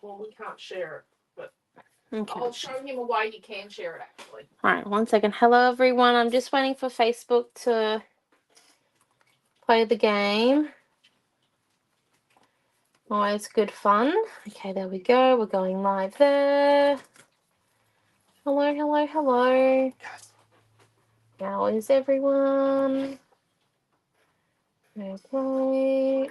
Well, we can't share it, but Okay. I'll show him a way you can share it, actually. All right, 1 second. Hello, everyone. I'm just waiting for Facebook to play the game. Always good fun. Okay, there we go. We're going live there. Hello, hello, hello. How is everyone? Okay.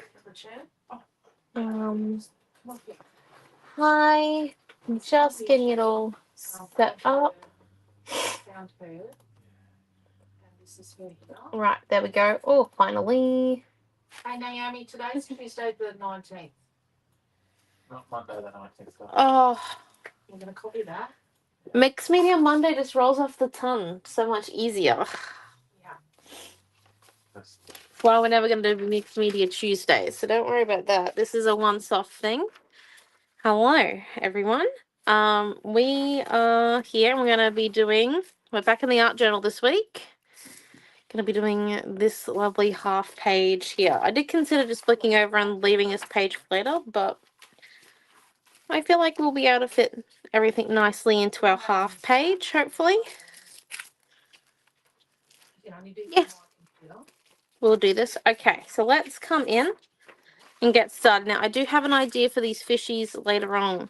Hi. I'm just getting it all set up. Right, there we go. Oh, finally. Hey, Naomi, today's Tuesday the 19th. Not Monday the 19th. Oh, We're going to copy that. Mixed Media Monday just rolls off the tongue so much easier. Yeah. Well, we're never going to do Mixed Media Tuesday, so don't worry about that. This is a once-off thing. Hello, everyone. We are here. We're going to be doing... We're back in the art journal this week. Going to be doing this lovely half page here. I did consider just flicking over and leaving this page for later, but I feel like we'll be able to fit everything nicely into our half page, hopefully. Yes, we'll do this. Okay, so let's come in and get started. Now, I do have an idea for these fishies later on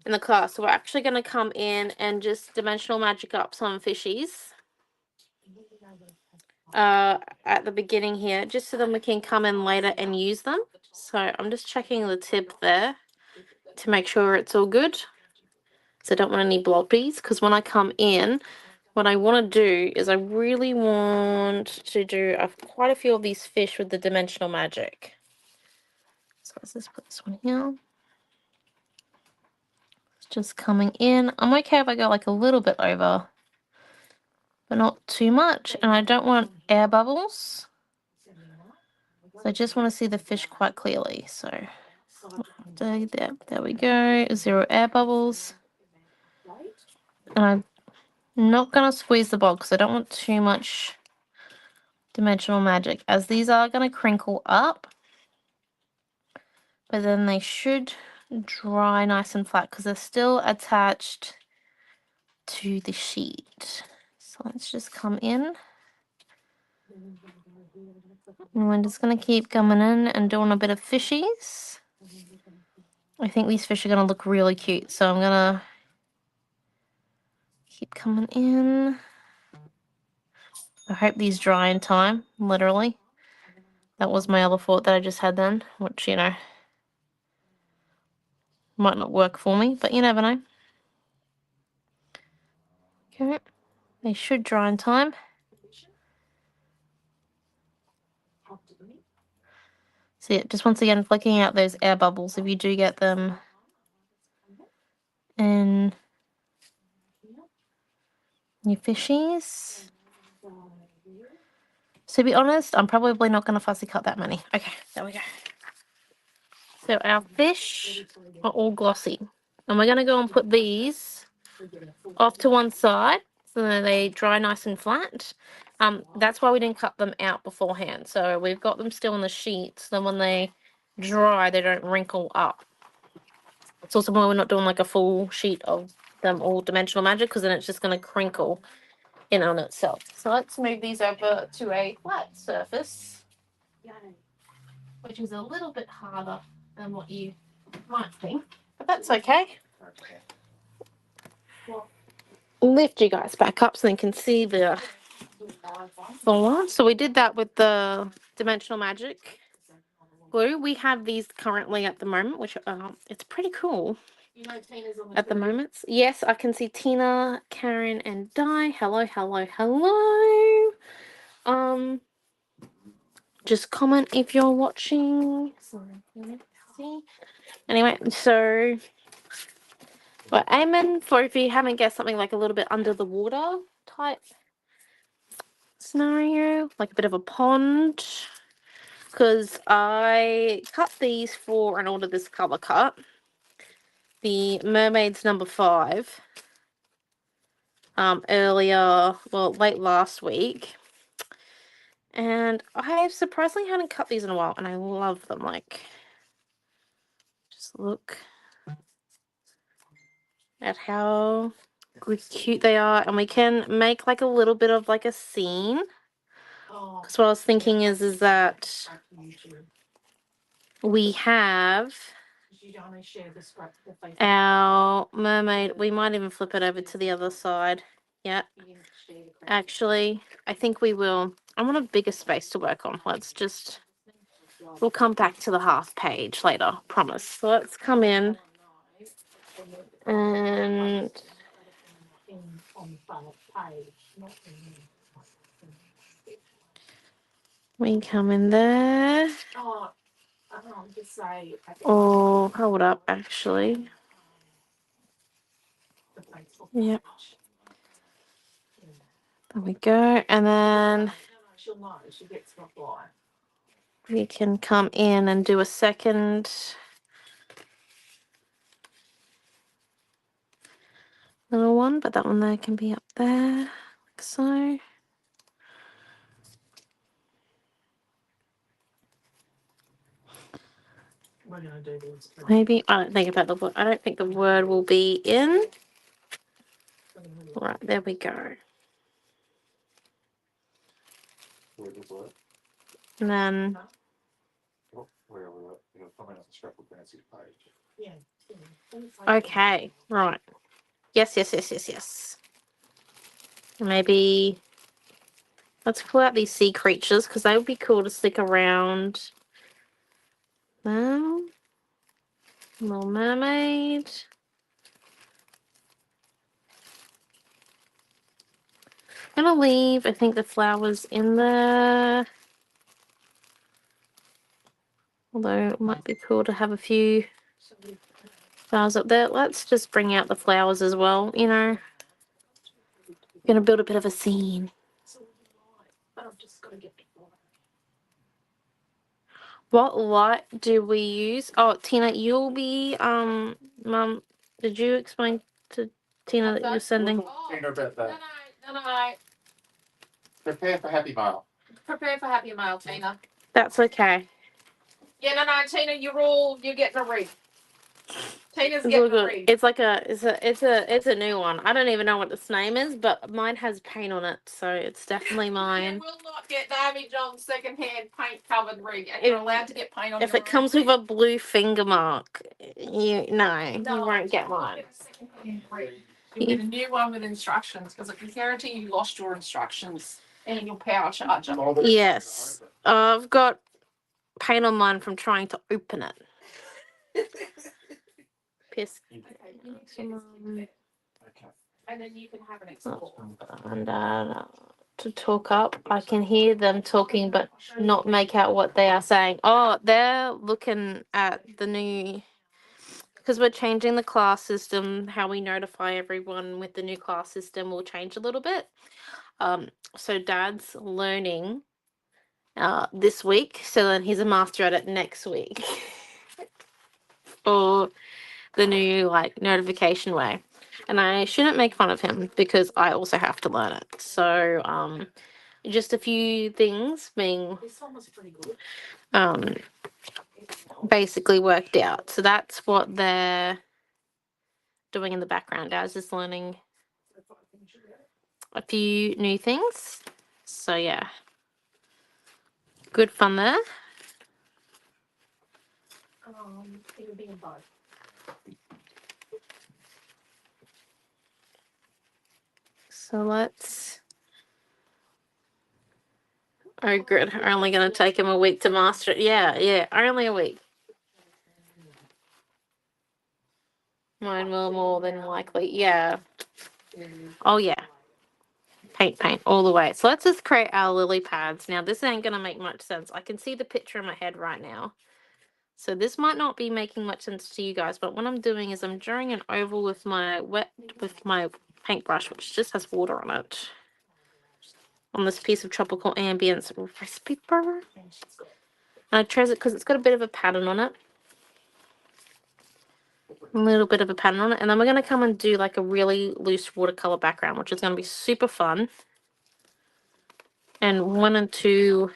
in the class. So we're actually going to come in and just dimensional magic up some fishies at the beginning here, just so then we can come in later and use them. So I'm just checking the tip there to make sure it's all good. So I don't want any blobbies, because when I come in, what I want to do is I really want to do quite a few of these fish with the dimensional magic. So let's just put this one here. It's just coming in. I'm okay if I go like a little bit over, but not too much. And I don't want air bubbles. So I just want to see the fish quite clearly. So there we go. 0 air bubbles. And I'm not going to squeeze the ball because I don't want too much dimensional magic, as these are going to crinkle up. But then they should dry nice and flat because they're still attached to the sheet. So let's just come in. And we're just going to keep coming in and doing a bit of fishies. I think these fish are going to look really cute, so I'm going to keep coming in. I hope these dry in time, literally. That was my other thought that I just had then, which, you know, might not work for me, but you never know. Okay, they should dry in time. So yeah, just once again, flicking out those air bubbles if you do get them in your fishies. So to be honest, I'm probably not going to fussy cut that many. Okay, there we go. So our fish are all glossy. And we're going to go and put these off to one side so that they dry nice and flat. That's why we didn't cut them out beforehand. So we've got them still on the sheet, so then when they dry, they don't wrinkle up. It's also why we're not doing like a full sheet of them all dimensional magic, because then it's just going to crinkle in on itself. So let's move these over to a flat surface, which is a little bit harder than what you might think, but that's okay. Lift you guys back up so they can see the floor. So we did that with the dimensional magic glue. We have these currently at the moment, which it's pretty cool. You know Tina's on the At the moment. Yes, I can see Tina, Karen, and Di. Hello, hello, hello. Just comment if you're watching. See. Anyway, so we're aiming for, if you haven't guessed, something like a little bit under the water type scenario, like a bit of a pond. Because I cut these for and ordered this color cut, the Mermaids number 5, earlier, well, late last week. And I surprisingly hadn't cut these in a while, and I love them. Like, just look at how cute they are, and we can make like a little bit of like a scene. Oh, Because what I was thinking is that we have you don't only share the Scrapbook Fantasies. our mermaid. We might even flip it over to the other side. Yeah. You can share the credit. Actually, I think we will. I want a bigger space to work on. We'll come back to the half page later, promise. So let's come in and On the front page, not we come in there. Oh, just say. Or hold up, actually. The Facebook Yep. page. There we go. And then No, she'll know. She gets reply. we can come in and do a second little one, but that one there can be up there, like so. We're gonna do these. Maybe I don't think about the word. I don't think the word will be in. All right, there we go. Where does what? And then Where are we? You know, comment on the Scrapbook Fantasies page. Yeah. okay, right. Yes. Maybe let's pull out these sea creatures because they would be cool to stick around. Little mermaid. I'm gonna leave, I think, the flowers in there. Although it might be cool to have a few flowers up there. Let's just bring out the flowers as well, you know. Gonna build a bit of a scene. But I've just got to get the fire. What light do we use? Oh, Tina, you'll be Mum, did you explain to Tina that you're sending? Tina about that. No. Prepare for Happy Mail. Prepare for Happy Mail, Tina. That's okay. Yeah, no, Tina, you're getting a ring. Tina's It's all getting a good. ring. It's like it's a new one. I don't even know what its name is, but mine has paint on it, so it's definitely You mine. will not get Naomi-Jon's second-hand paint-covered ring, and you're allowed to get paint on If your it comes own with a blue finger mark, you won't get you'll mine. get a second-hand ring. You'll get a new one with instructions, because I can guarantee you lost your instructions and your power charger. Yes, I've got paint on mine from trying to open it. Piss. Okay, you can Okay. and then you can have an explore. And to talk up, I can hear them talking, but not make out what they are saying. Oh, they're looking at the new, because we're changing the class system. How we notify everyone with the new class system will change a little bit. So Dad's learning this week, so then he's a master at it next week. For the new like notification way. And I shouldn't make fun of him because I also have to learn it. So just a few things being This one was pretty good. basically worked out. So that's what they're doing in the background. I was just learning a few new things. So yeah. Good fun there. It'll be in both. So let's. Oh, good. Only going to take him a week to master it. Yeah. Only a week. Mine will more than likely. Yeah. Oh, yeah. Paint all the way. So let's just create our lily pads. Now, this ain't going to make much sense. I can see the picture in my head right now. So this might not be making much sense to you guys, but what I'm doing is I'm drawing an oval with my paintbrush, which just has water on it. On this piece of Tropical Ambience recipe paper. And I chose it because it's got a bit of a pattern on it. A little bit of a pattern on it. And then we're going to come and do like a really loose watercolor background, which is going to be super fun. And 1 and 2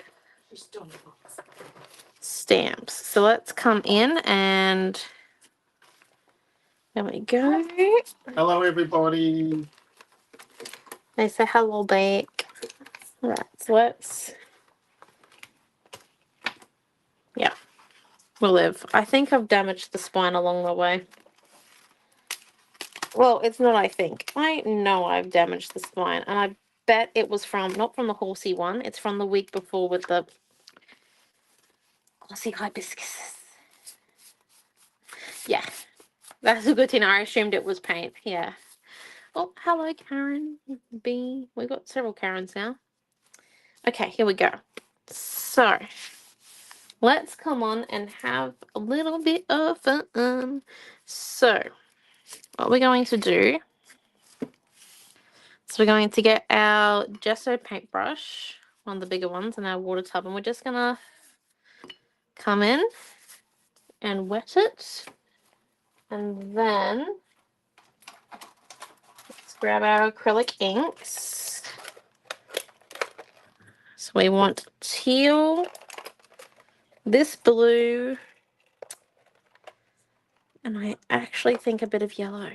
stamps. So let's come in and There we go. Hello, everybody. They say hello back. Right, so yeah, we'll live. I think I've damaged the spine along the way. Well, it's not I think. I know I've damaged the spine, and I bet it was not from the horsey one, it's from the week before with the glossy hibiscus. Yeah, that's a good thing. I assumed it was paint. Yeah. Oh, hello, Karen B. We've got several Karens now. Okay, here we go. So, let's come on and have a little bit of fun. So, what we're going to do is we're going to get our gesso paintbrush, one of the bigger ones, in our water tub, and we're just going to come in and wet it. And then let's grab our acrylic inks. So we want teal, this blue, and I actually think a bit of yellow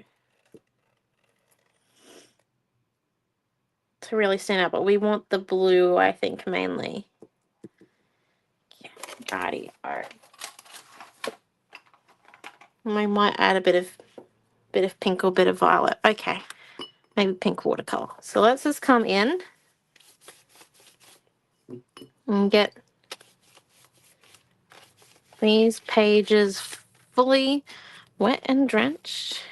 to really stand out, but we want the blue, I think, mainly. Yeah, righty. I might add a bit of pink or bit of violet. Okay, maybe pink watercolor. So let's just come in and get these pages fully wet and drenched.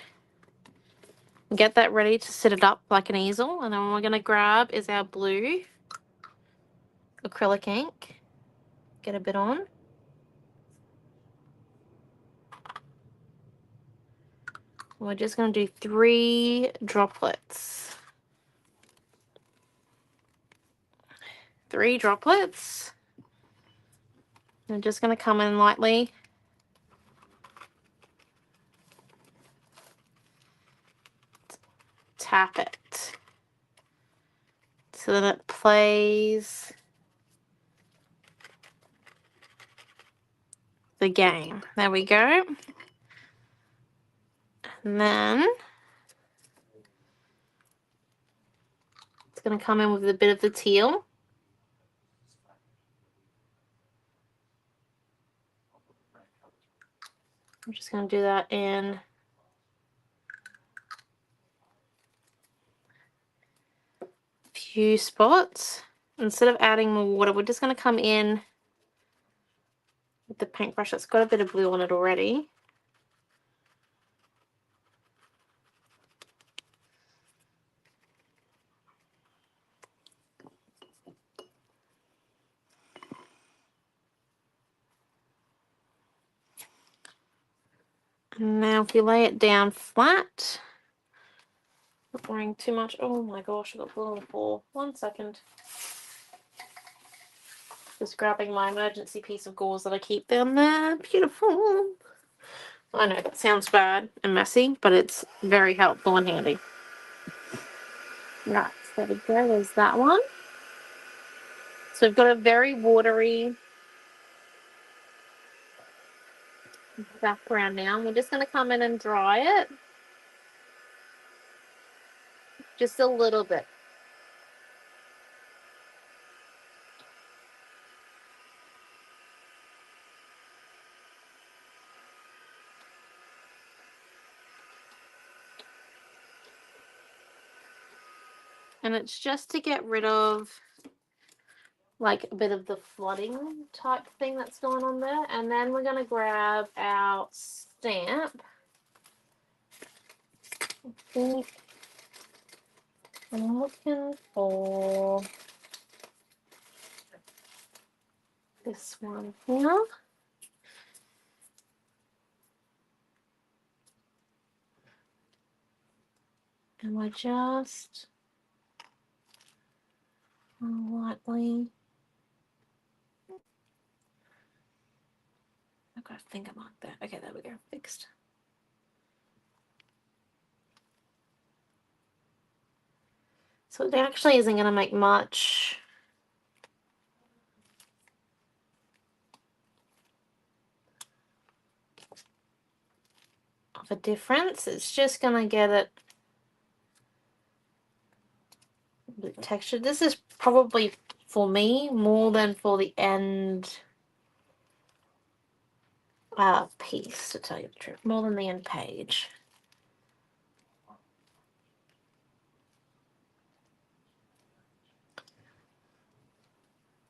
Get that ready to set it up like an easel, and then what we're going to grab is our blue acrylic ink. Get a bit on. We're just going to do 3 droplets. 3 droplets. I'm just going to come in lightly. Tap it so that it plays the game. There we go. And then it's going to come in with a bit of the teal. I'm just going to do that in a few spots. Instead of adding more water, we're just going to come in with the paintbrush that's got a bit of blue on it already. And now if you lay it down flat, not worrying too much. Oh my gosh, I've got blue on the floor. 1 second. Just grabbing my emergency piece of gauze that I keep down there. Beautiful. I know that sounds bad and messy, but it's very helpful and handy. Right, so there we go. There's that one. So we've got a very watery background now. We're just going to come in and dry it. Just a little bit. And it's just to get rid of like a bit of the flooding type thing that's going on there. And then we're going to grab our stamp. I think I'm looking for this one here. And we're just lightly. I've got a finger mark there. Okay, there we go. Fixed. So it actually isn't going to make much. of a difference. It's just going to get it a bit textured. This is probably, for me, more than for the end piece, to tell you the truth. More than the end page.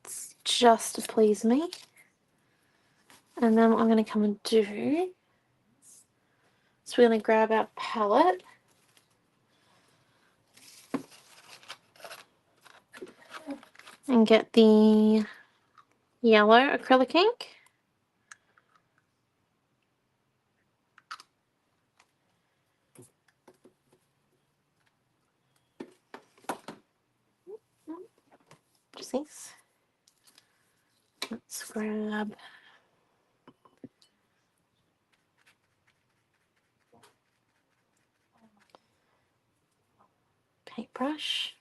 It's just to please me. And then what I'm going to come and do, so we're going to grab our palette. And get the yellow acrylic ink. Just these. Let's grab paintbrush.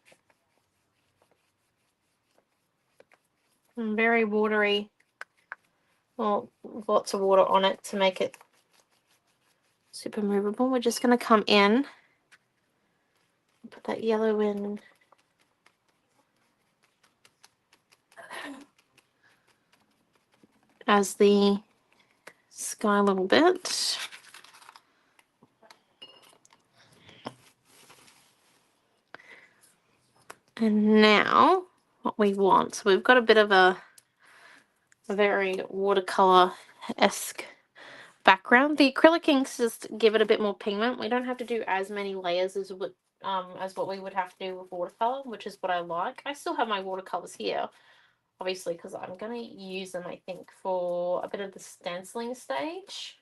And very watery. Well, lots of water on it to make it super movable. We're just going to come in, put that yellow in. As the sky a little bit. And now what we want, so we've got a bit of a very watercolor-esque background. The acrylic inks just give it a bit more pigment. We don't have to do as many layers as what we would have to do with watercolor, which is what I like. I still have my watercolors here, obviously, because I'm going to use them, I think, for a bit of the stenciling stage.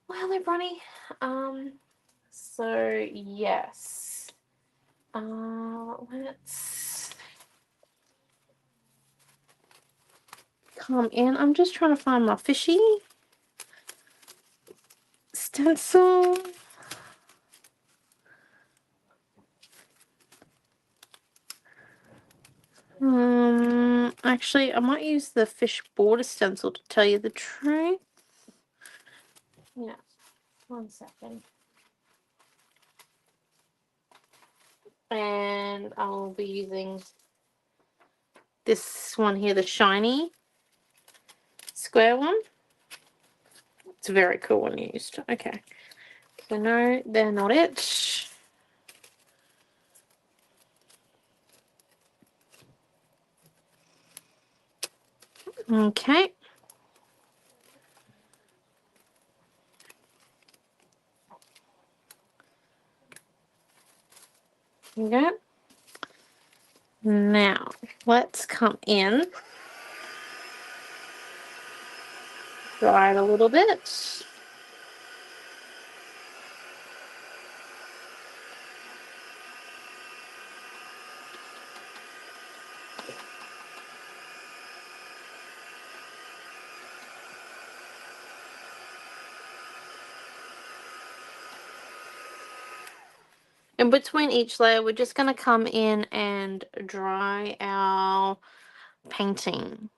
Well, hello, Bronny. So, yes. Let's come in. I'm just trying to find my fishy stencil. Actually, I might use the fish border stencil to tell you the truth. Yeah, 1 second. And I'll be using this one here, the shiny square one. It's a very cool one used. Okay. So no, they're not it. Okay. There we go. Now, let's come in. Dry it a little bit. In between each layer, we're just going to come in and dry our painting.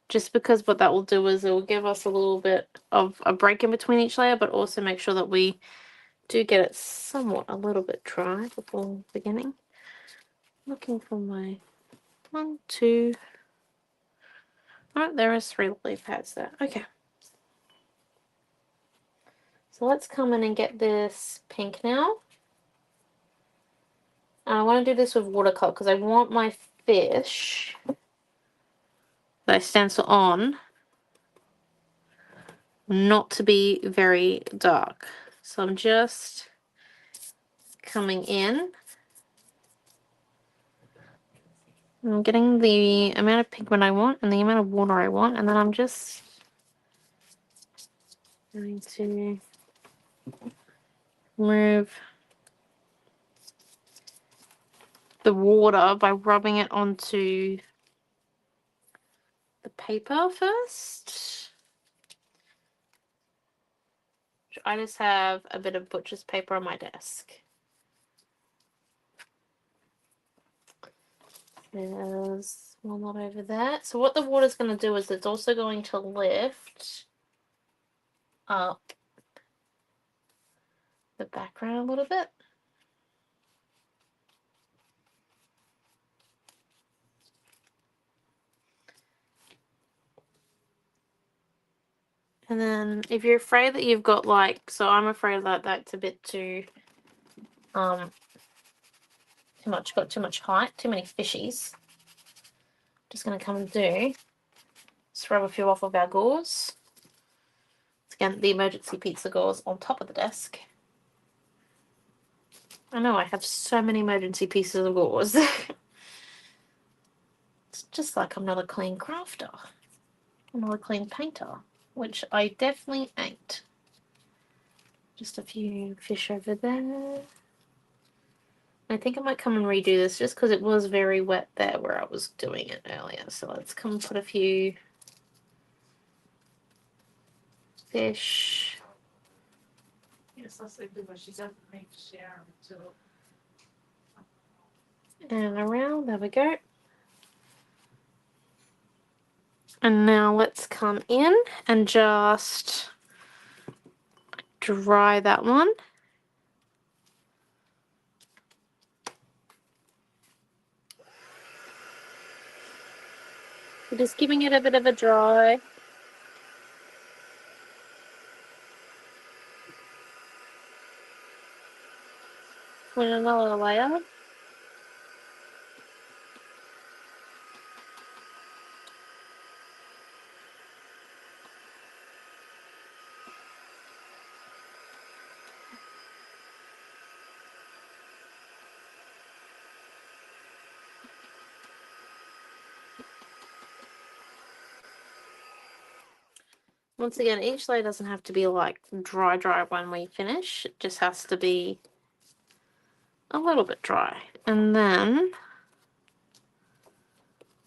Just because what that will do is it will give us a little bit of a break in between each layer, but also make sure that we do get it somewhat a little bit dry before beginning. Looking for my 1, 2. Oh, there is 3 lily pads there. Okay. So let's come in and get this pink now. And I want to do this with watercolor because I want my fish that I stencil on not to be very dark. So I'm just coming in. I'm getting the amount of pigment I want and the amount of water I want, and then I'm just going to remove the water by rubbing it onto the paper first. I just have a bit of butcher's paper on my desk. There's one lot over there. So what the water's going to do is it's also going to lift up the background a little bit. And then if you're afraid that you've got like, so I'm afraid that that's a bit too much, got too much height, too many fishies. Just going to come and scrub a few off of our gauze. Again, the emergency pizza gauze on top of the desk. I know I have so many emergency pieces of gauze. It's just like I'm not a clean crafter. I'm not a clean painter, which I definitely ain't. Just a few fish over there. I think I might come and redo this just because it was very wet there where I was doing it earlier. So let's come and put a few fish. Yes, I said because she doesn't make shower until. And around, there we go. And now let's come in and just dry that one. We're just giving it a bit of a dry. With another layer. Once again, each layer doesn't have to be like dry when we finish. It just has to be a little bit dry. And then I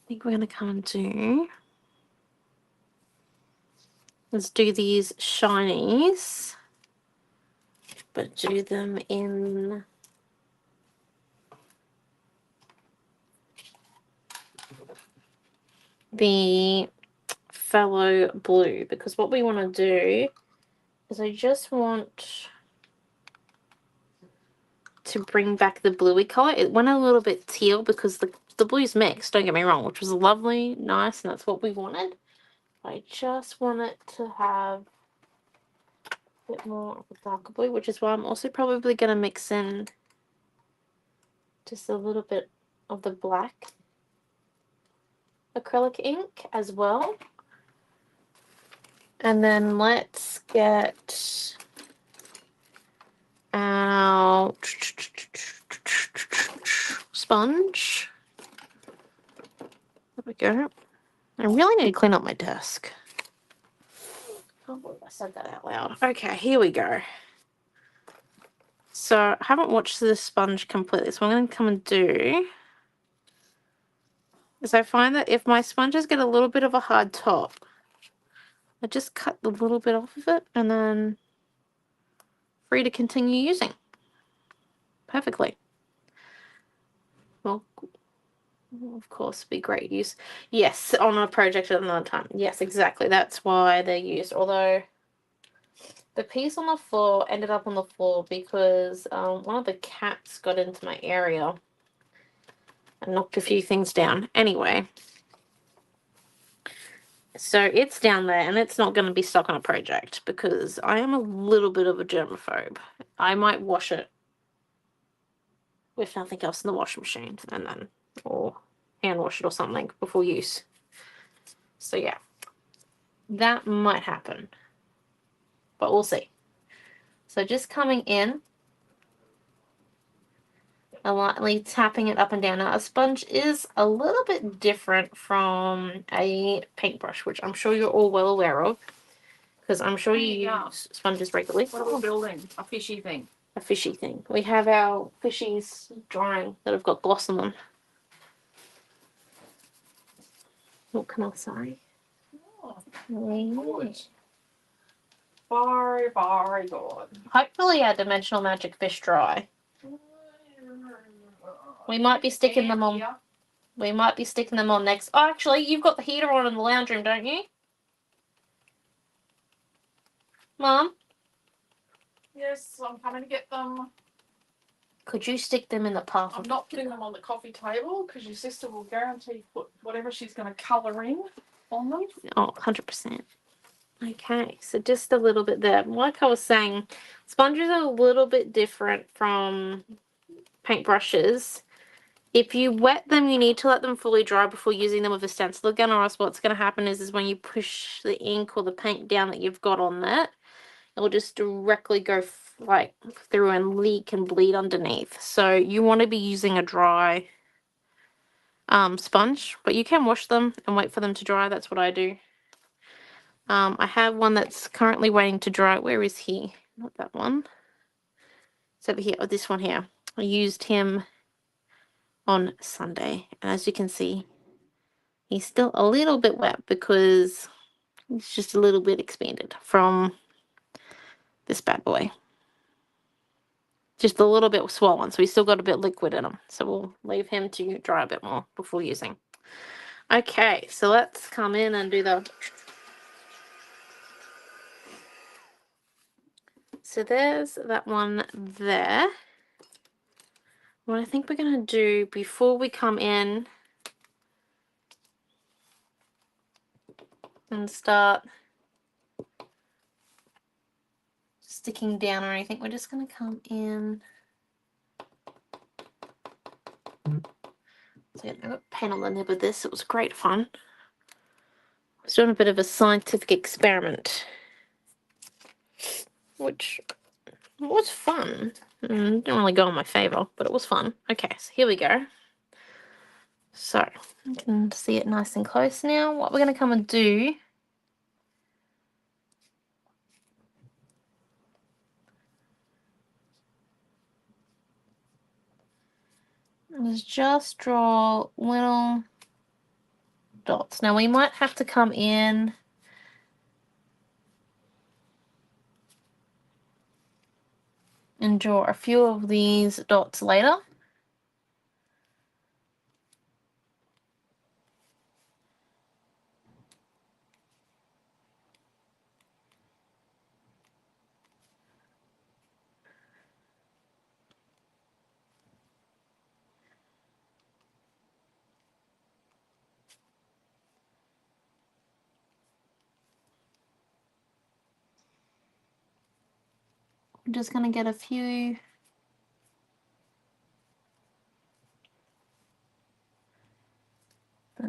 think we're going to come and let's do these shinies, but do them in the phthalo blue, because what we want to do is I just want to bring back the bluey color. It went a little bit teal because the blue's mixed, don't get me wrong, which was lovely, nice, and that's what we wanted. I just want it to have a bit more of a darker blue, which is why I'm also probably going to mix in just a little bit of the black acrylic ink as well. And then let's get our sponge. There we go. I really need to clean up my desk. Oh, I said that out loud. Okay, here we go. So I haven't watched this sponge completely, so what I'm going to come and do is I find that if my sponges get a little bit of a hard top, I just cut the little bit off of it and then free to continue using. Perfectly. Well, of course, be great use. Yes, on a project at another time. Yes, exactly. That's why they're used. Although the piece on the floor ended up on the floor because one of the cats got into my area and knocked a few things down. Anyway, so it's down there and it's not going to be stuck on a project because I am a little bit of a germaphobe. I might wash it with nothing else in the washing machine and then, or hand wash it or something before use. So yeah, that might happen, but we'll see. So just coming in and lightly tapping it up and down. Now a sponge is a little bit different from a paintbrush, which I'm sure you're all well aware of, because I'm sure you use sponges regularly. What are we building? A fishy thing. A fishy thing. We have our fishies drying that have got gloss on them. What can I say? Oh, Good. very, very good. Hopefully our dimensional magic fish dry. We might be sticking them on. We might be sticking them on next. Oh, actually, you've got the heater on in the lounge room, don't you? Mom, Yes, I'm coming to get them. could you stick them in the path? I'm not putting them on the coffee table because your sister will guarantee put whatever she's going to colour in on them. Oh, 100%. Okay, so just a little bit there. Like I was saying, sponges are a little bit different from paintbrushes. If you wet them, you need to let them fully dry before using them with a stencil gun, or else what's going to happen is when you push the ink or the paint down that you've got on that, it will just directly go like through and leak and bleed underneath. So you want to be using a dry sponge, but you can wash them and wait for them to dry. That's what I do. I have one that's currently waiting to dry. Where is he? Not that one. It's over here. Oh, this one here. I used him on Sunday, and as you can see, he's still a little bit wet because it's just a little bit expanded from this bad boy. Just a little bit swollen, so he's still got a bit liquid in him. So we'll leave him to dry a bit more before using. Okay, so let's come in and do the... So there's that one there. What I think we're going to do before we come in and start sticking down or anything, we're just going to come in. So I got paint on the nib of this. It was great fun. I was doing a bit of a scientific experiment, which was fun. Didn't really go in my favor, but it was fun. Okay, so here we go. So you can see it nice and close now. What we're going to come and do is just draw little dots. Now we might have to come in and draw a few of these dots later. I'm just going to get a few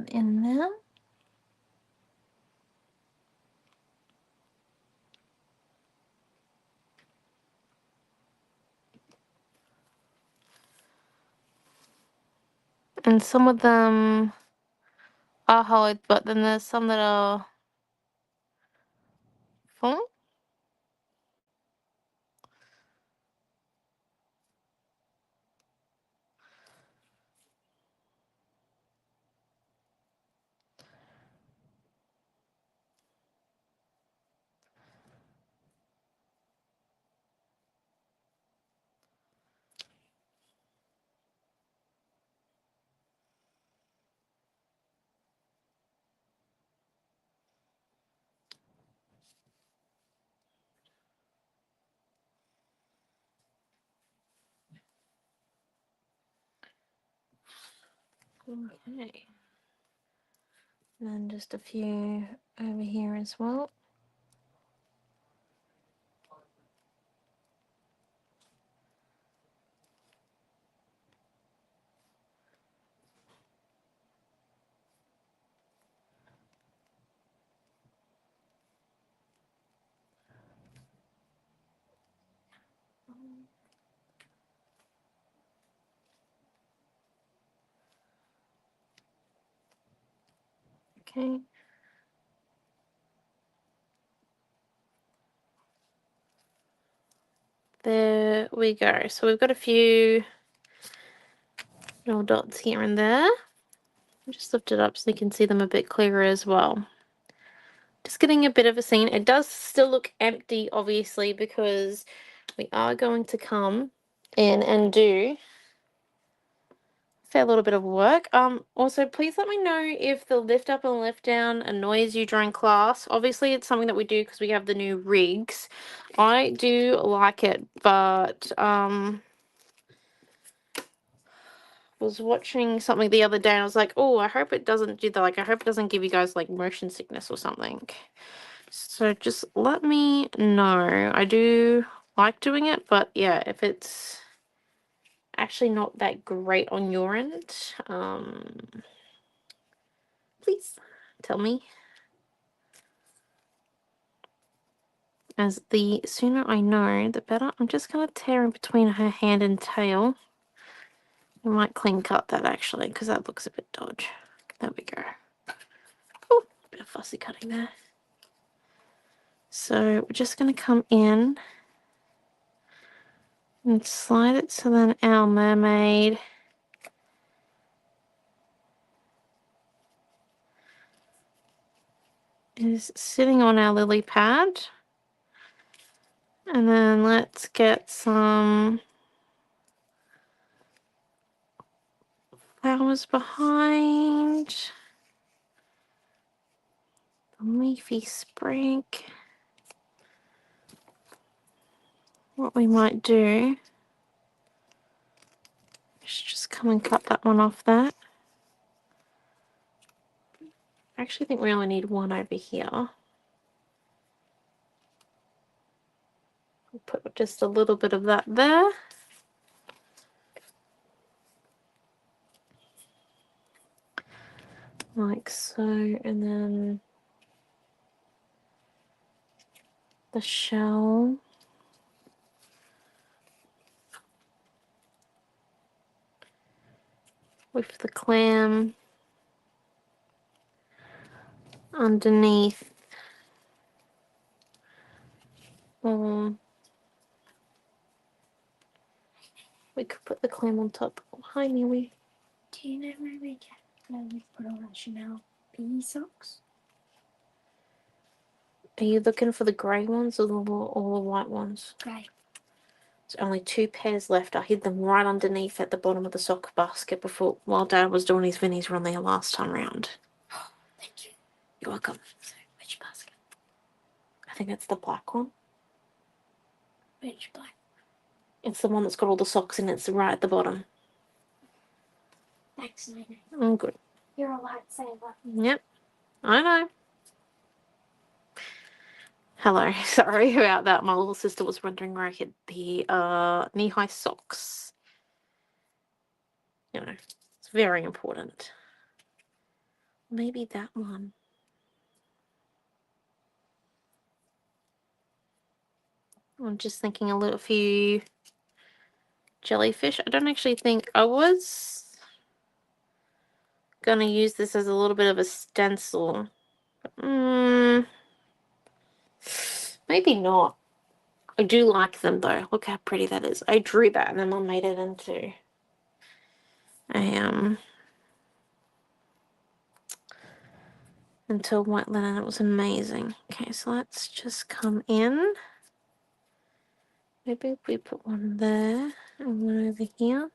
in there. And some of them are hollowed, but then there's some that are full. Okay. And then just a few over here as well. Okay. There we go. So we've got a few little dots here and there. Just lift it up so you can see them a bit clearer as well. Just getting a bit of a scene. It does still look empty, obviously, because we are going to come in and do fair little bit of work. Also, please let me know if the lift up and lift down annoys you during class. Obviously, it's something that we do because we have the new rigs. I do like it, but was watching something the other day and I was like, oh, I hope it doesn't do that. Like, I hope it doesn't give you guys like motion sickness or something. So just let me know. I do like doing it, but yeah, if it's actually not that great on your end, please tell me. As the sooner I know, the better. I'm just going to tear in between her hand and tail. I might clean cut that actually, because that looks a bit dodgy. There we go. Oh, bit of fussy cutting there. So we're just going to come in and slide it so then our mermaid is sitting on our lily pad. And then let's get some flowers behind. The leafy sprig. What we might do is just come and cut that one off there. I actually think we only need one over here. We'll put just a little bit of that there. Like so, and then the shell. With the clam underneath. Or we could put the clam on top. Oh, hi, Newy. Do you know where we put all our Chanel PE socks? Are you looking for the grey ones or the white ones? Grey. There's only 2 pairs left. I hid them right underneath at the bottom of the sock basket before while Dad was doing his Vinnie's run there last time round. Oh, thank you. You're welcome. So, which basket? I think it's the black one. Which black? It's the one that's got all the socks in it. It's right at the bottom. Thanks, Nene. Oh, good. You're a lightsaber. Yep. I know. Hello. Sorry about that. My little sister was wondering where I hid the knee-high socks. You know, it's very important. Maybe that one. I'm just thinking a few jellyfish. I don't actually think I was gonna use this as a little bit of a stencil. Maybe not. I do like them though. Look how pretty that is. I drew that and then Mum made it into a white linen. It was amazing. Okay, so let's just come in. Maybe if we put one there and one over here.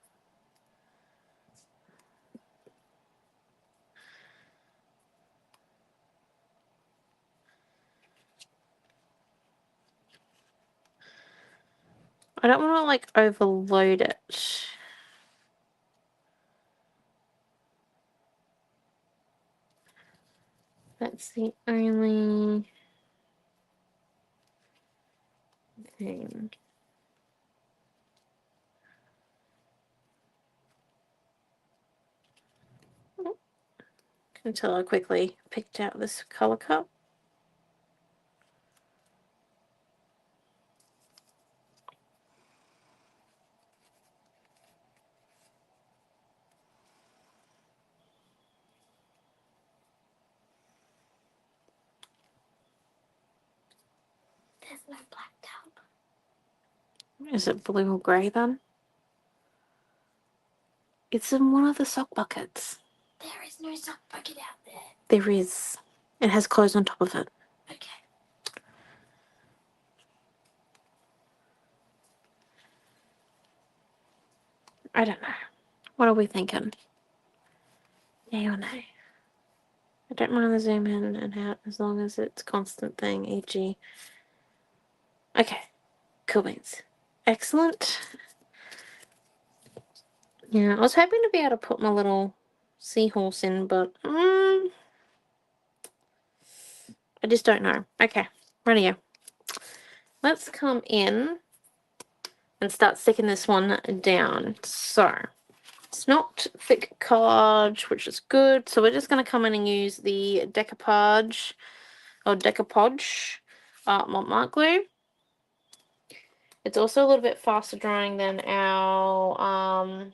I don't want to like overload it. That's the only thing. Until I quickly picked out this color cup. There's no black towel. Is it blue or grey then? It's in one of the sock buckets. There is no sock bucket out there. There is. It has clothes on top of it. Okay. I don't know. What are we thinking? Yay or nay? I don't mind the zoom in and out as long as it's constant thing, e.g. Okay, cool beans. Excellent. Yeah, I was hoping to be able to put my little seahorse in, but I just don't know. Okay, radio. Let's come in and start sticking this one down. So, it's not thick card, which is good. So we're just going to come in and use the decoupage Mont glue. It's also a little bit faster drying than our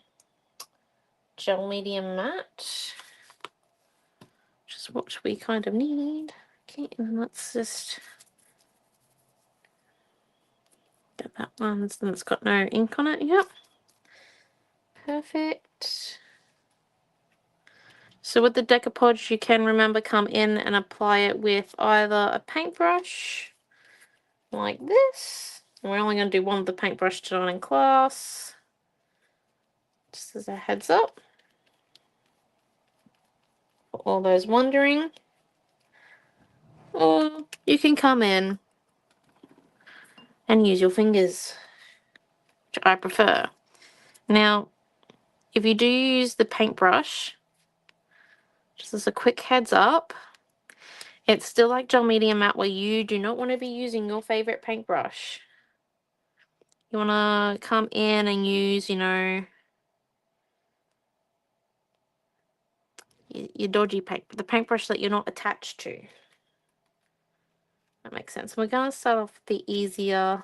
gel medium matte, which is what we kind of need. Okay, and let's just get that one. And it's got no ink on it. Yep, perfect. So with the decoupage, you can remember come in and apply it with either a paintbrush like this. We're only going to do one with the paintbrush tonight in class, just as a heads up for all those wondering. Or you can come in and use your fingers, which I prefer. Now, if you do use the paintbrush, just as a quick heads up, it's still like gel medium matte where you do not want to be using your favorite paintbrush. You want to come in and use, you know, your dodgy paint, the paintbrush that you're not attached to. That makes sense. We're going to start off with the easier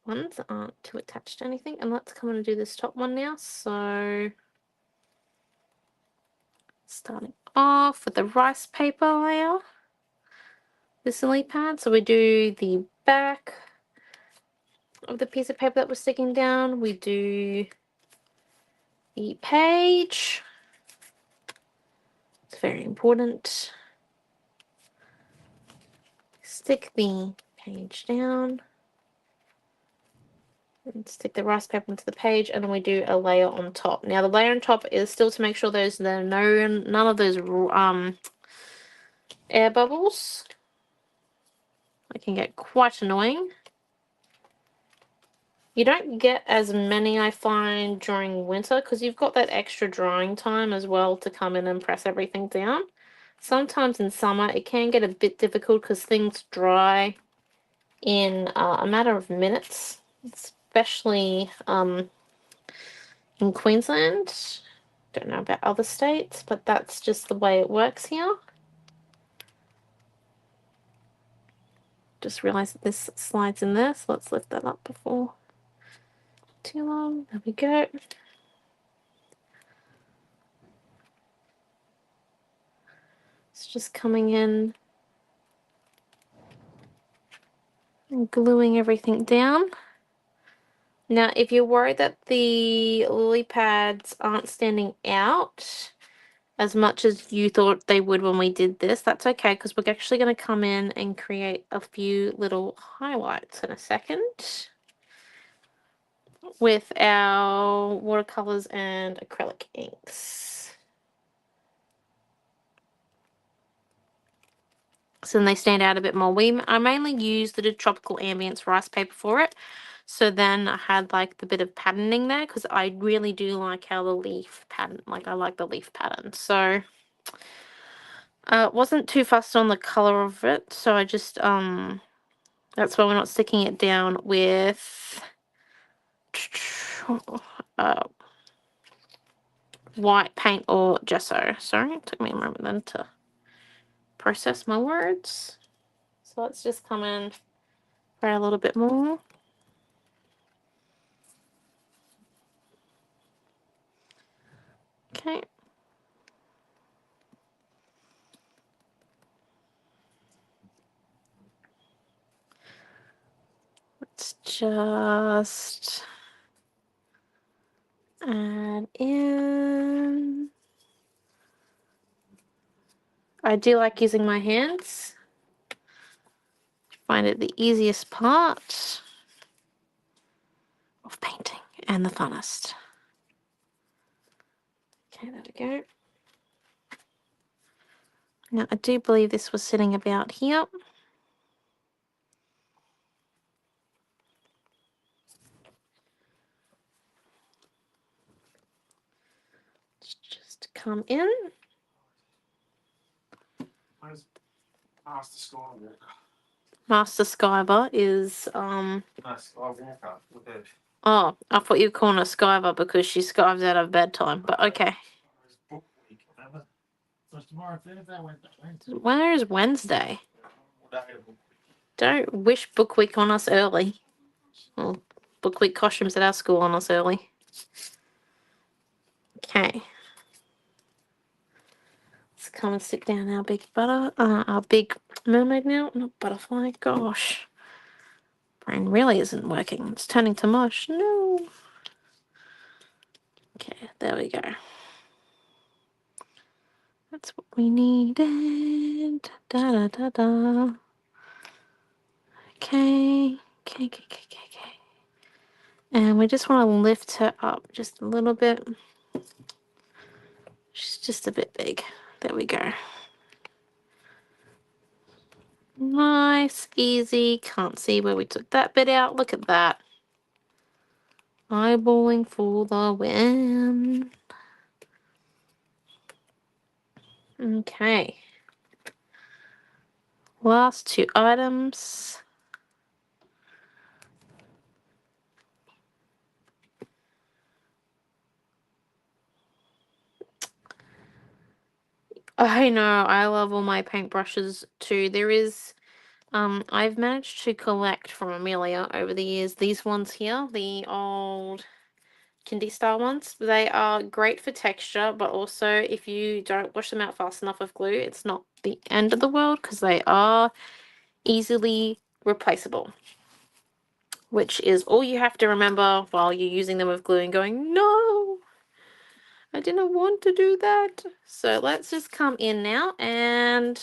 ones that aren't too attached to anything. And let's come in and do this top one now. So, starting off with the rice paper layer, this lily pad. So we do the back of the piece of paper that we're sticking down. We do the page. It's very important. Stick the page down. And stick the rice paper into the page, and then we do a layer on top. Now the layer on top is still to make sure there's none of those air bubbles. It can get quite annoying. You don't get as many, I find, during winter because you've got that extra drying time as well to come in and press everything down. Sometimes in summer it can get a bit difficult because things dry in a matter of minutes, especially in Queensland. Don't know about other states, but that's just the way it works here. Just realized that this slides in there, so let's lift that up before too long. There we go. It's just coming in and gluing everything down. Now, if you're worried that the lily pads aren't standing out as much as you thought they would when we did this, that's okay, because we're actually going to come in and create a few little highlights in a second with our watercolors and acrylic inks. So then they stand out a bit more. I mainly use the Tropical Ambience rice paper for it. So then I had like the bit of patterning there because I really do like how the leaf pattern, like I like the leaf pattern. So wasn't too fussed on the color of it. So I just, that's why we're not sticking it down with white paint or gesso. Sorry, it took me a moment then to process my words. So let's just come in for a little bit more. Okay. Let's just add in. I do like using my hands. I find it the easiest part of painting and the funnest. Okay, there we go. Now, I do believe this was sitting about here. Just come in. Where's Master Skywalker? Master Skyver is, Nice Skywalker. Look at it. oh, I thought you were calling her Skyver because she skives out of bedtime, but okay. It's book week, remember? So it's tomorrow, Thursday, Wednesday. Where is Wednesday? What day of book week? Don't wish book week on us early. Well, book week costumes at our school on us early. Okay. Let's come and sit down our big mermaid now. Not butterfly, gosh. Brain really isn't working. It's turning to mush. No. Okay, there we go. That's what we needed. Da da da da. Okay. Okay. And we just want to lift her up just a little bit. She's just a bit big. There we go. Nice, easy. Can't see where we took that bit out. Look at that. Eyeballing for the win. Okay. Last two items. I know, I love all my paintbrushes too. There is, I've managed to collect from Amelia over the years these ones here, the old Kindy style ones. They are great for texture, but also if you don't wash them out fast enough with glue, it's not the end of the world because they are easily replaceable. Which is all you have to remember while you're using them with glue and going, no, I didn't want to do that. So let's just come in now and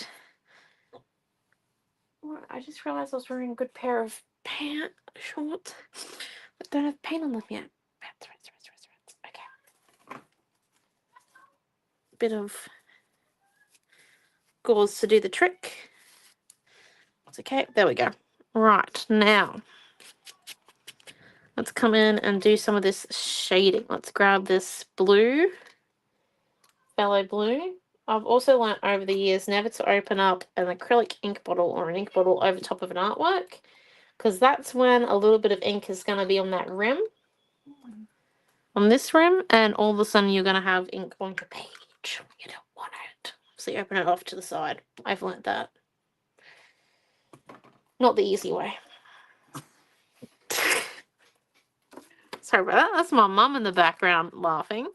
I just realized I was wearing a good pair of shorts that don't have paint on them yet. Okay. Bit of gauze to do the trick. It's okay. There we go. Right, now let's come in and do some of this shading. Let's grab this blue, phthalo blue. I've also learnt over the years never to open up an acrylic ink bottle or an ink bottle over top of an artwork, because that's when a little bit of ink is going to be on that rim, on this rim, and all of a sudden you're going to have ink on your page. You don't want it. So you open it off to the side. I've learnt that. Not the easy way. Sorry about that. That's my mum in the background laughing.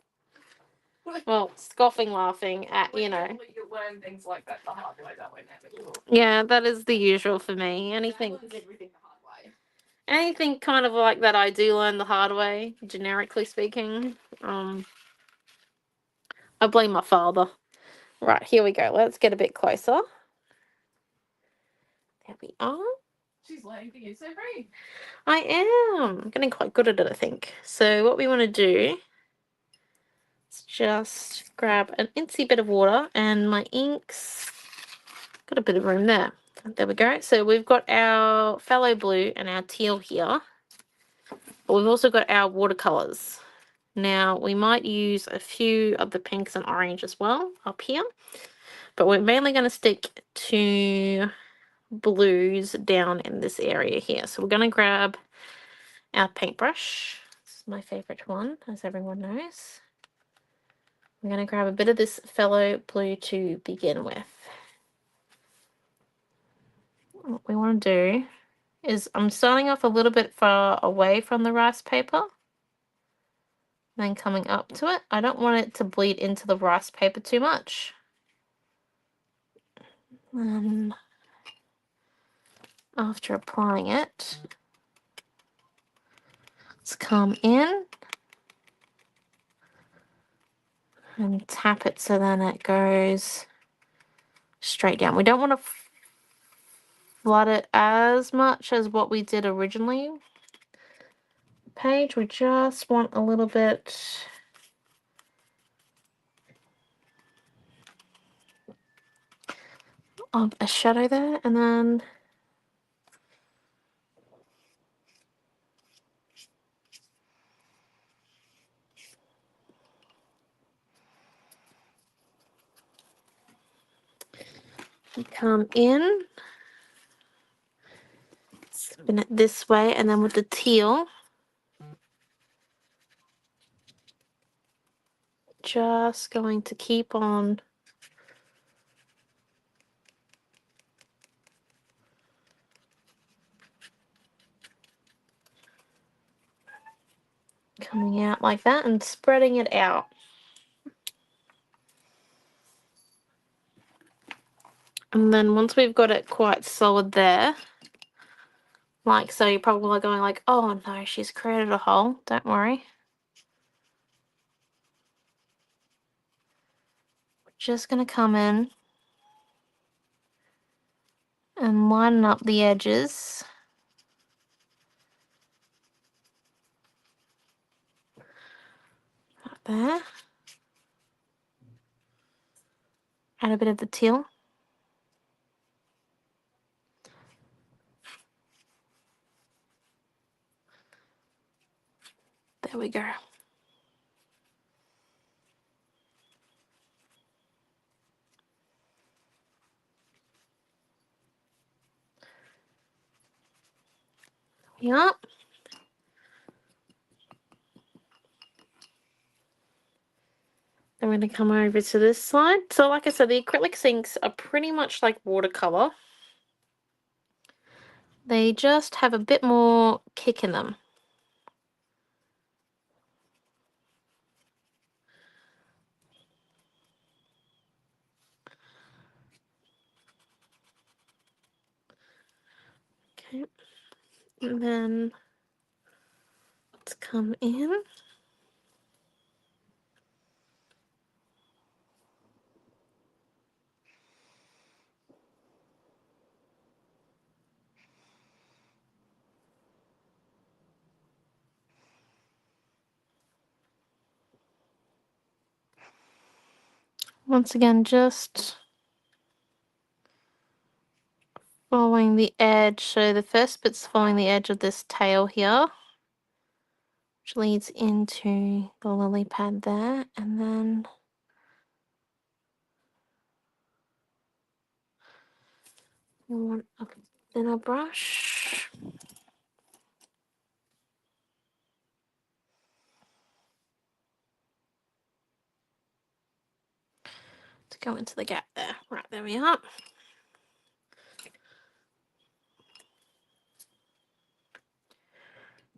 Well, scoffing, laughing at, you know. You learn things like that the hard way, that way, never. Yeah, that is the usual for me. Anything Everything the hard way. anything kind of like that I do learn the hard way, generically speaking. I blame my father. Right, here we go. Let's get a bit closer. There we are. She's learning to use her brain. I am. I'm getting quite good at it, I think. So what we want to do is just grab an incy bit of water and my inks. Got a bit of room there. There we go. So we've got our phthalo blue and our teal here. But we've also got our watercolors. Now, we might use a few of the pinks and orange as well up here. But we're mainly going to stick to blues down in this area here. So we're going to grab our paintbrush. This is my favorite one, as everyone knows. I'm going to grab a bit of this phthalo blue to begin with. What we want to do is I'm starting off a little bit far away from the rice paper, then coming up to it. I don't want it to bleed into the rice paper too much. After applying it, let's come in and tap it so then it goes straight down. We don't want to flood it as much as what we did originally. Page, we just want a little bit of a shadow there, and then come in, spin it this way, and then with the teal, just going to keep on coming out like that and spreading it out. And then once we've got it quite solid there, like so, you're probably going like, oh no, she's created a hole. Don't worry. We're just going to come in and line up the edges. Right there. Add a bit of the teal. There we go. Yep. Then we're going to come over to this side. So like I said, the acrylic inks are pretty much like watercolor. They just have a bit more kick in them. Okay. And then let's come in. Once again, just following the edge. So the first bit's following the edge of this tail here, which leads into the lily pad there, and then we want a thinner brush to go into the gap there. Right, there we are.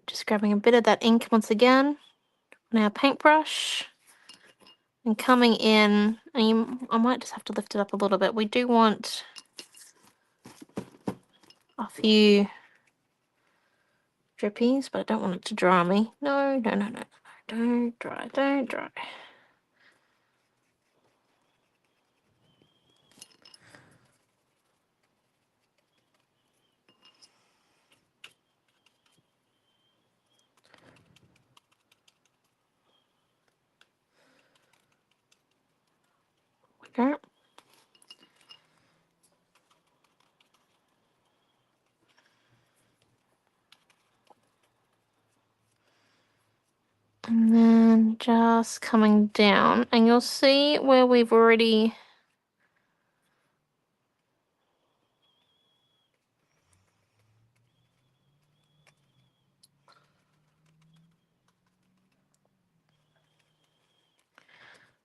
Just grabbing a bit of that ink once again on our paintbrush and coming in, and I might just have to lift it up a little bit. We do want a few drippies, but I don't want it to dry me. No, no, no, no. Don't dry, don't dry. Okay. And then just coming down, and you'll see where we've already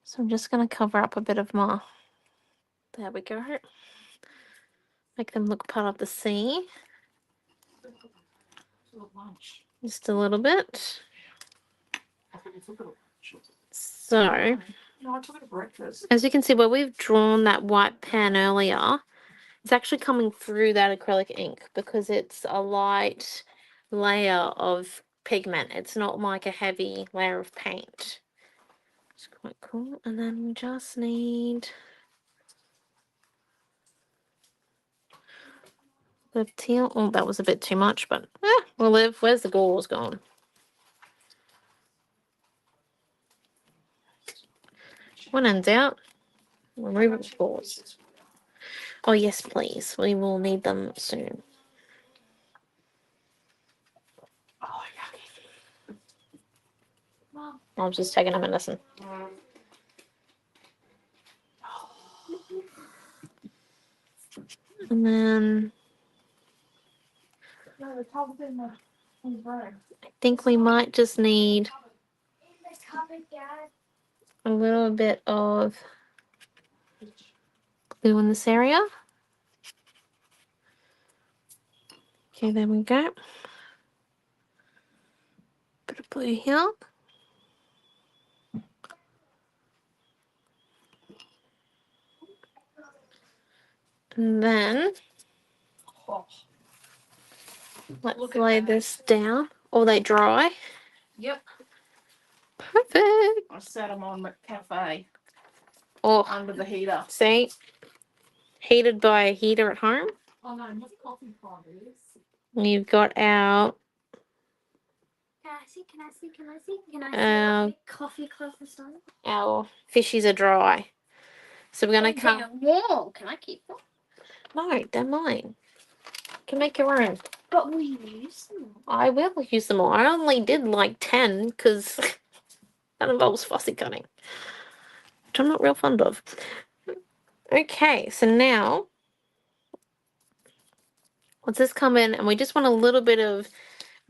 so I'm just going to cover up a bit of my, there we go, make them look part of the sea, just a little bit. So No, I took it to breakfast. as you can see, where we've drawn that white pen earlier, it's actually coming through that acrylic ink because it's a light layer of pigment. It's not like a heavy layer of paint. It's quite cool. And then we just need the teal. Oh, that was a bit too much, but we'll live. Where's the gauze gone? When in doubt, remove the gauze. Oh, yes, please. We will need them soon. Oh, Mom. I'm just taking a medicine. yeah. And then No, the tub's in the room. I think we might just need In the cupboard, Dad. a little bit of glue in this area. Okay, there we go. Bit of glue here. And then Oh, let's Look at lay that. this down. Or they dry. yep. Perfect. I set them on the cafe Oh, under the heater. see? Heated by a heater at home. Oh no, not coffee parties. We've got our Can I see? Can I see? Can I see? Can I see? Um, Coffee style. our fishies are dry. So we're gonna come. Whoa! Can I keep them? No, they're mine. You can make your own. But we use them. I will use them all. I only did like 10 because that involves fussy cutting, which I'm not real fond of. Okay, so now let's just come in and we just want a little bit of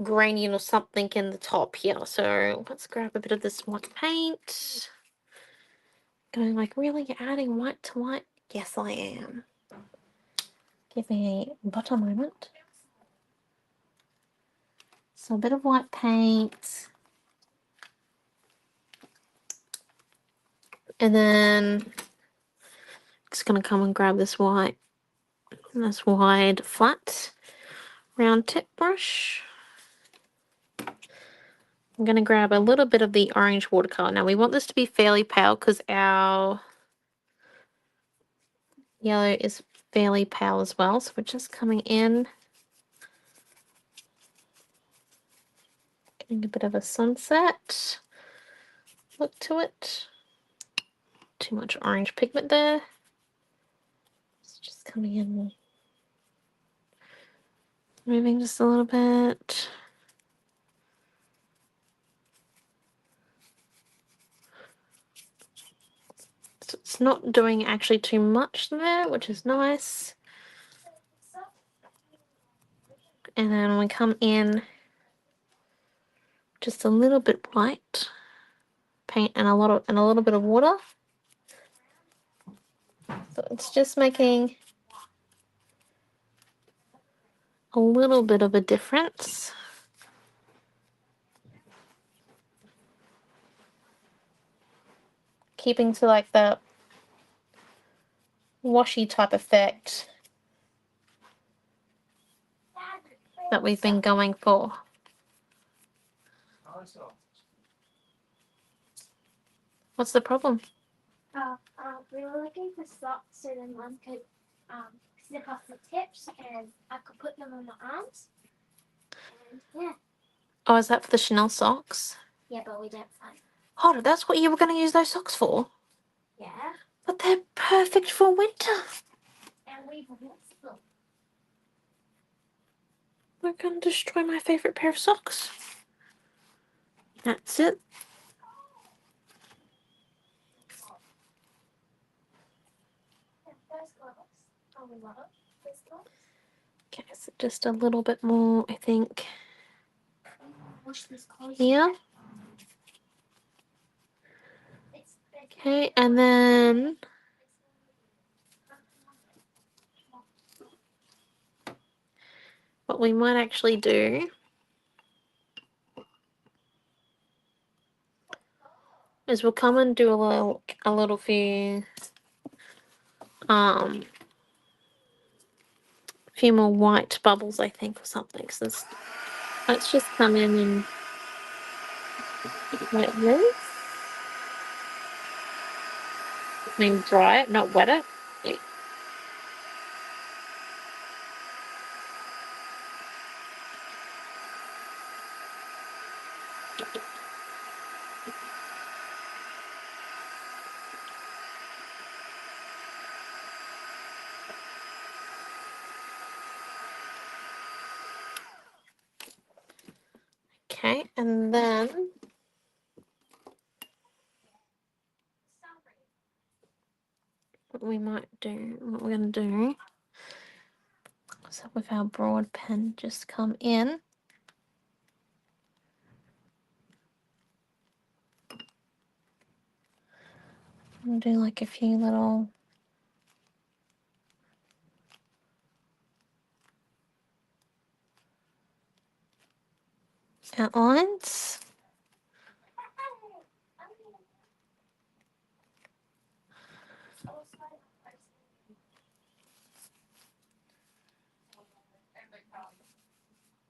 gradient or something in the top here. So let's grab a bit of this white paint. Going like, really? You're adding white to white? Yes, I am. Give me a butter moment. So a bit of white paint. And then just going to come and grab this white, this wide, flat, round tip brush. I'm going to grab a little bit of the orange watercolor. Now we want this to be fairly pale because our yellow is fairly pale as well. So we're just coming in, getting a bit of a sunset look to it. Too much orange pigment there. It's just coming in, moving just a little bit. So it's not doing actually too much there, which is nice. And then we come in just a little bit white paint and a little bit of water. So it's just making a little bit of a difference. Keeping to like the washy type effect that we've been going for. What's the problem? We were looking for socks so then one could snip off the tips and I could put them on my arms. And yeah. Oh, is that for the Chanel socks? Yeah, but we don't find. Oh, that's what you were going to use those socks for? Yeah. But they're perfect for winter. And we've lost them. We're going to destroy my favorite pair of socks. That's it. Those gloves. Oh, we love those gloves. Okay, so just a little bit more, I think, Wash this clothes. here. Okay, and then what we might actually do is we'll come and do a little few more white bubbles, I think, or something. So let's just come in and like this. I mean, dry it, not wet it. Yeah. Okay, and then what we're gonna do is with our broad pen just come in. And do like a few little outlines.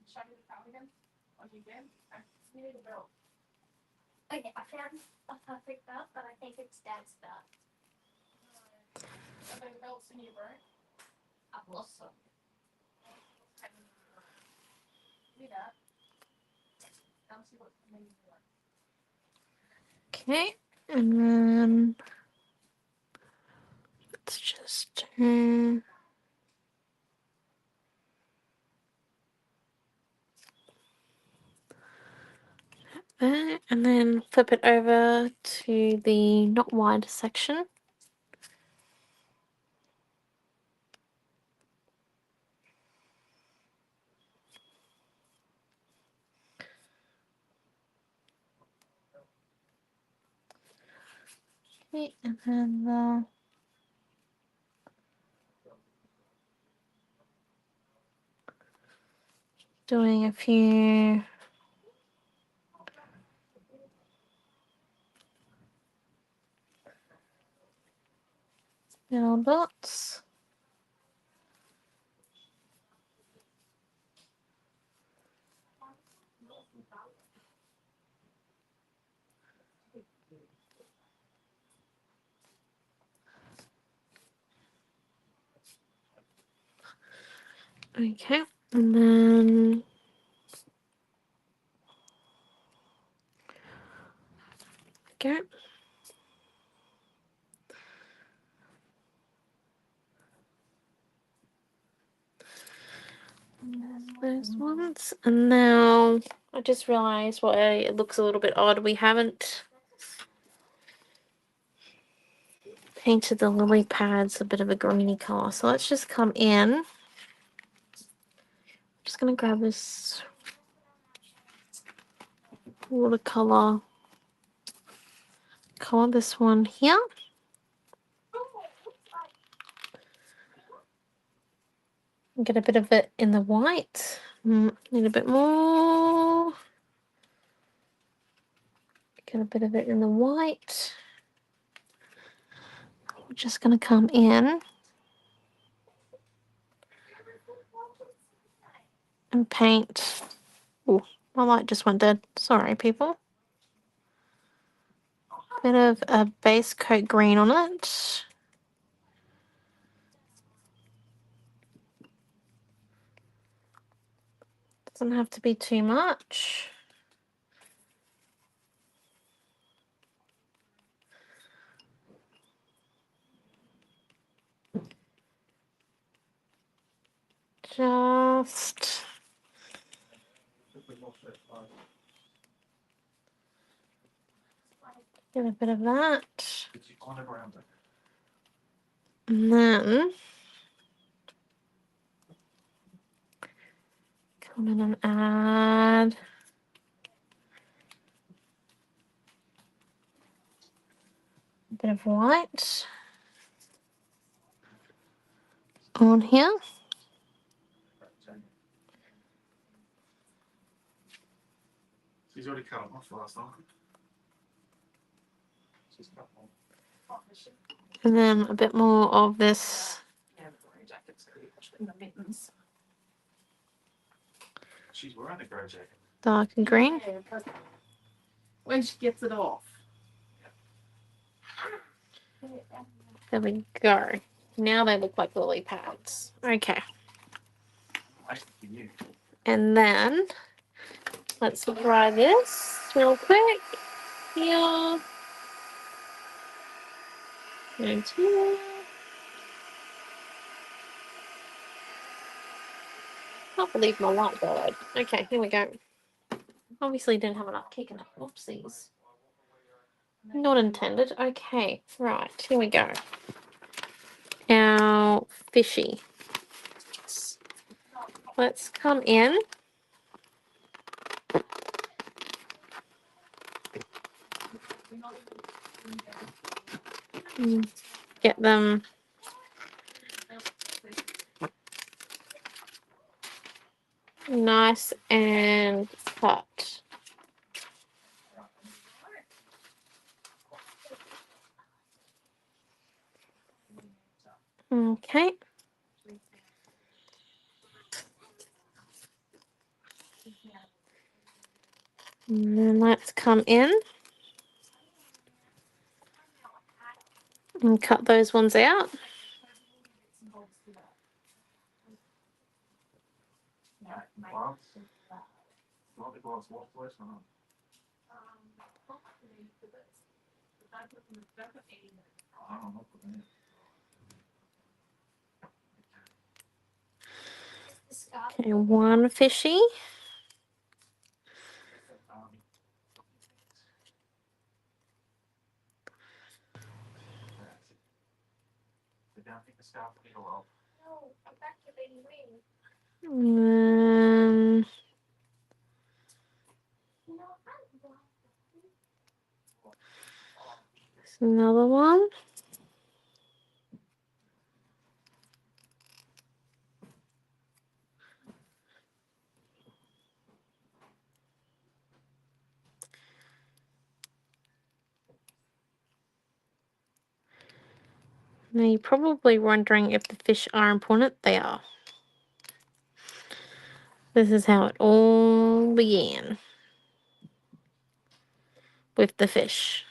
Show me the cardigan. What you get? You need a belt. Okay, I found a perfect belt, but I think it's Dad's belt. Are there belts in your room? I've lost some. Do that. Come see what's in your room. Okay, and then let's just there, and then flip it over to the not wide section. Okay, and then doing a few little dots. Okay, and then go. Those ones, and now I just realized why it looks a little bit odd. We haven't painted the lily pads a bit of a greeny color, so let's just come in. I'm just gonna grab this watercolor, color this one here. Get a bit of it in the white. Need a bit more. Get a bit of it in the white. We're just going to come in and paint. Oh, my light just went dead. Sorry, people. Bit of a base coat green on it. Doesn't have to be too much. Just get a bit of that. And then come in and add a bit of white on here. She's already cut them off last night. She's cut them off. And then a bit more of this Yeah, the grey jacket's pretty much in the mittens. She's wearing a grey jacket. dark and green. Yeah, but when she gets it off. There we go. Now they look like lily pads. Okay. Wait for you. And then let's try this real quick. Here. And here. Can't believe my light died. Okay, here we go. Obviously didn't have enough kick in it. Whoopsies. Not intended. Okay, right, here we go. Our fishy. Let's come in. Get them nice and cut. Okay. And then let's come in and cut those ones out. Okay, one fishy. No, I'm back to being green. No, I'm black. There's another one. Now you're probably wondering if the fish are important. They are. This is how it all began. With the fish.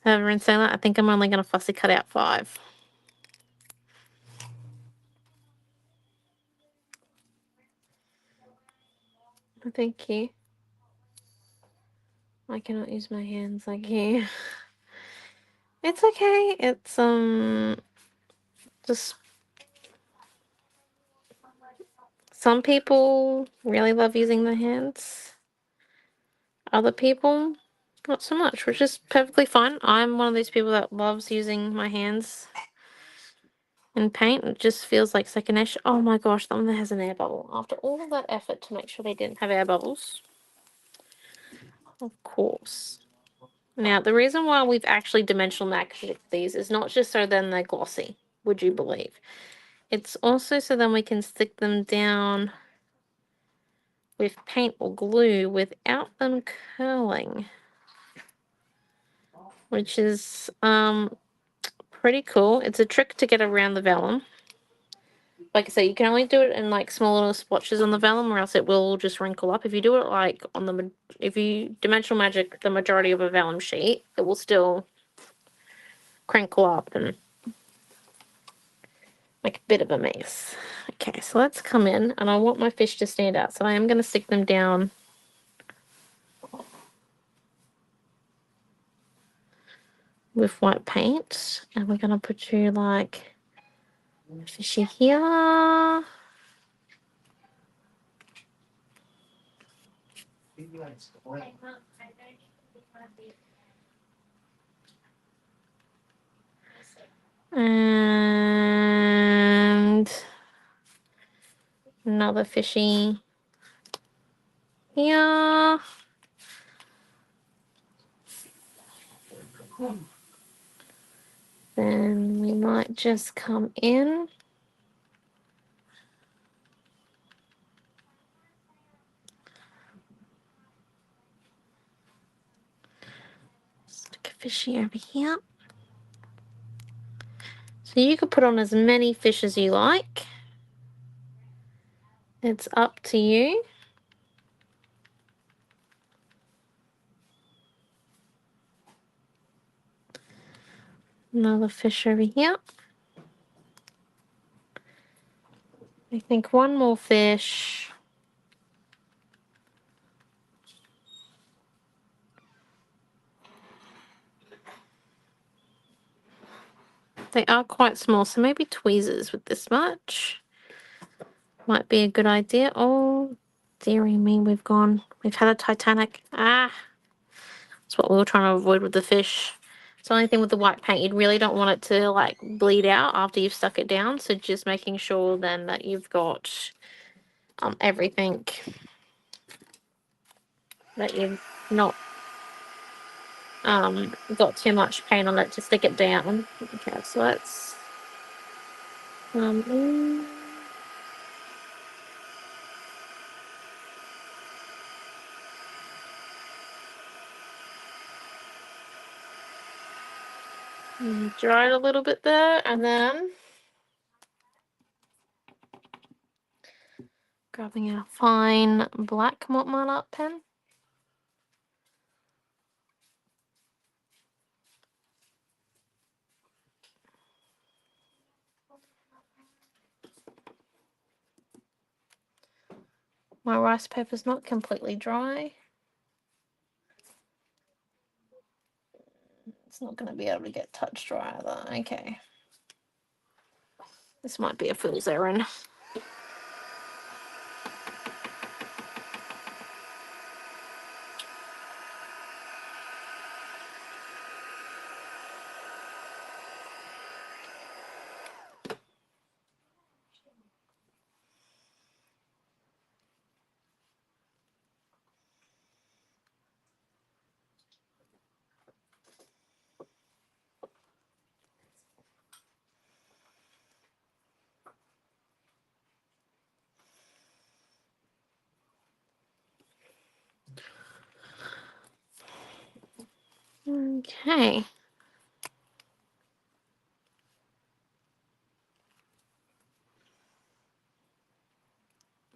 However, in saying that, I think I'm only going to fussy cut out 5. Thank you. I cannot use my hands like you. It's okay. It's just some people really love using their hands. Other people, not so much, which is perfectly fine. I'm one of those people that loves using my hands in paint. It just feels like second nature. Oh my gosh, that one that has an air bubble. After all of that effort to make sure they didn't have air bubbles. Of course. Now, the reason why we've actually dimensional magnetic these is not just so then they're glossy, would you believe? It's also so then we can stick them down with paint or glue without them curling. Which is pretty cool. It's a trick to get around the vellum. Like I say, you can only do it in like small little splotches on the vellum, or else it will just wrinkle up. If you do it like on the, if you dimensional magic the majority of a vellum sheet, it will still crinkle up and make a bit of a mess. Okay, so let's come in, and I want my fish to stand out, so I am going to stick them down with white paint, and we're going to put you like fishy here. Hey, Mom, I don't think my baby. And another fishy here. Then we might just come in. Stick a fishy over here. So you could put on as many fish as you like. It's up to you. Another fish over here. I think one more fish. They are quite small, so maybe tweezers with this much might be a good idea. Oh, Dearie me, we've had a Titanic. Ah, that's what we were trying to avoid with the fish. It's the only thing with the white paint, you really don't want it to like bleed out after you've stuck it down. So just making sure then that you've got everything, that you've not got too much paint on it to stick it down. Okay, so let's dry it a little bit there, and then grabbing our fine black Mont art pen. My rice paper's not completely dry. It's not going to be able to get touch dry either. Okay. This might be a fool's errand. Okay.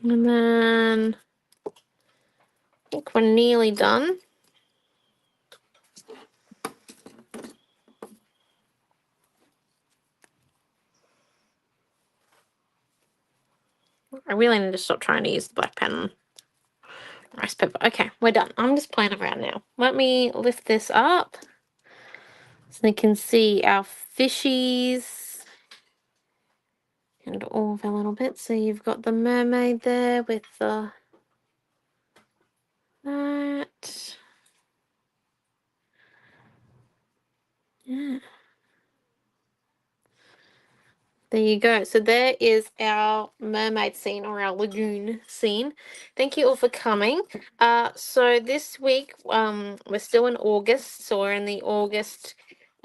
And then I think we're nearly done. I really need to stop trying to use the black pen on rice paper. Okay, we're done. I'm just playing around now. Let me lift this up so you can see our fishies and all of our little bits. So you've got the mermaid there with the that. Yeah. There you go. So there is our mermaid scene, or our lagoon scene. Thank you all for coming. So this week, we're still in August, so we're in the August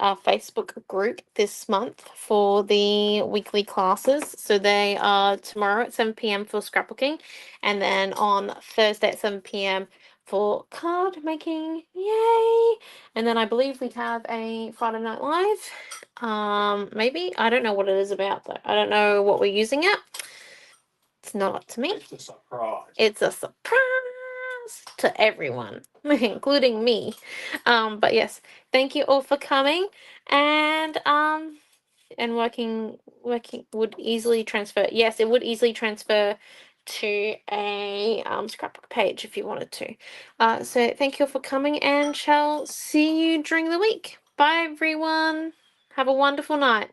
Facebook group this month for the weekly classes. So they are tomorrow at 7 p.m. for scrapbooking, and then on Thursday at 7 p.m. for card making. Yay! And then I believe we have a Friday Night Live. Maybe. I don't know what it is about though. I don't know what we're using it. It's not up to me. It's a surprise. It's a surprise to everyone, including me. But yes, thank you all for coming, and working would easily transfer. Yes, it would easily transfer to a scrapbook page if you wanted to. So thank you all for coming, and shall see you during the week. Bye everyone. Have a wonderful night.